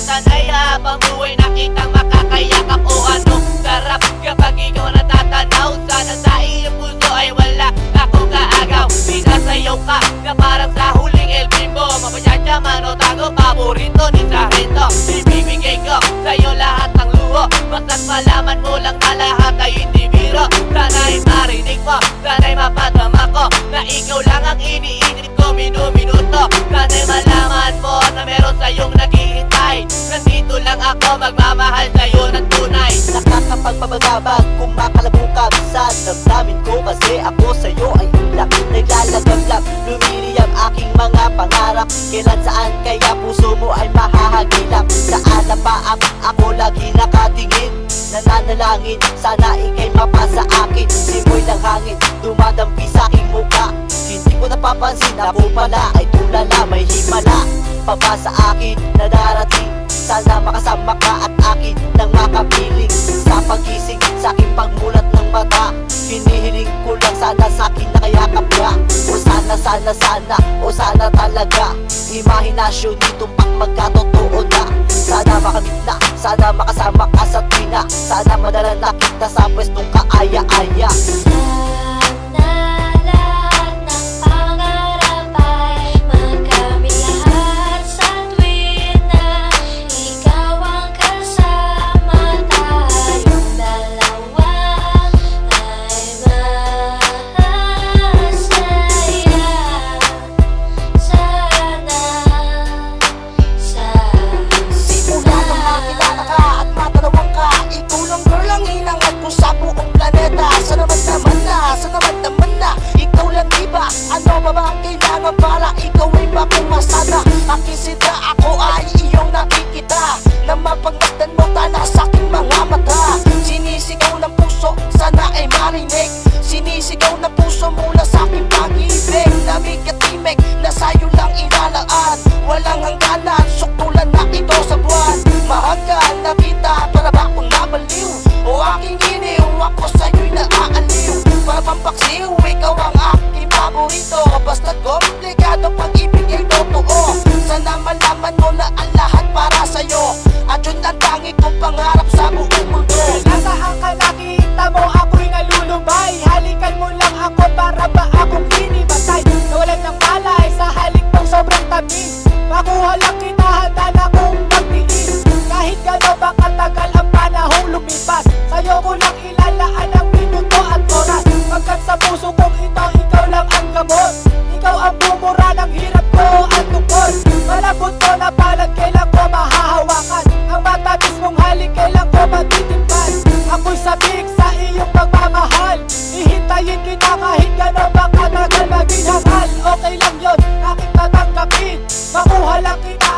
sanay habang buhay nakitang makakayakap. O anong sarap kapag ikaw natatanaw. Sana sa iyong puso ay wala akong kaagaw. Sinasayaw ka na parang sa huling El Bimbo. Mapasya man o tago, paborito ni Sarento. Ibibigay ko sa'yo lahat ng luho, basta't malaman mo lang na lahat ay hindi biro. Sana'y marinig mo, sana'y mapadama ko na ikaw lang ang iniinit ko minuminuto. Sana'y malaman mo na meron sa'yong naghihintay. Nandito lang ako magmamahal sa'yo ng tunay. Nakakapagpabagabag kung makalabukab sa damdamin ko, kasi ako sa'yo ay ulak. Naglalagablag, lumiri ang aking mga pangarap. Kailan saan kaya puso mo ay mahahagilap? Saan na ba ang ako lagi nakatingin? Nananalangin, sana ikay mapasa akin. Simoy ng hangin, dumadampi sa aking muka. Hindi ko napapansin na ako pala ay tulala, may himala pa ba sa akin na darating? Sana makasama ka at akin nang makapiling. Sa pagising, sa aking pagmulat ng mata, hinihiling ko lang sana sa akin nakayakap ka. O sana, o sana talaga. Imahinasyon nitong magkatotoo na. Sana makamit na, sana makasama ka sa tuwina. Sana madala na kita sa pwestong kaaya-aya. Ano ba ba ang kailangan para ikaw ay mapumasana? Aking sida, ako ay iyong nakikita na mapagmasdan mo tala sa aking mga mata. Sinisigaw ng puso, sana ay marinig. Sinisigaw ng puso mula sa aking pag-ibig. Lamig at timig, na sa'yo lang ilalaan. Walang hangganan, suktulan na ito sa buwan. Mahagkan na kita, para ba akong nabaliw? O aking iniw, ako sa'yo'y naaaliw. Para bang paksiw, ikaw ang aking paborito. Basta't komplikado pag-ibig ay totoo. Sana malaman mo na ang lahat para sa'yo. At yun ang tangi kong pangarap sa buong mundo. Nasaan ka nakita mo ako'y nalulubay? Halikan mo lang ako para ba akong hinimatay? Nawalan ng malay sa halik mong sobrang tamis. Makuha lang kita, handa na kong magtiis. Kahit gano'n ba katagal ang panahong lumipas, sa'yo ko lang ilalaan ang minuto at oras. Pagkat sa puso kong ito, ikaw lang ang gamot. Ikaw ang bumura ng hirap ko at tungkol. Malambot ko na palad, kailan ko mahahawakan. Ang matamis mong halik, kailan ko matitimpan. Ako'y sabik sa iyong pagmamahal. Hihintayin kita kahit gano'n ba katagal maging hangal. Okay lang yun, aking tatanggapin. Makuha lang kita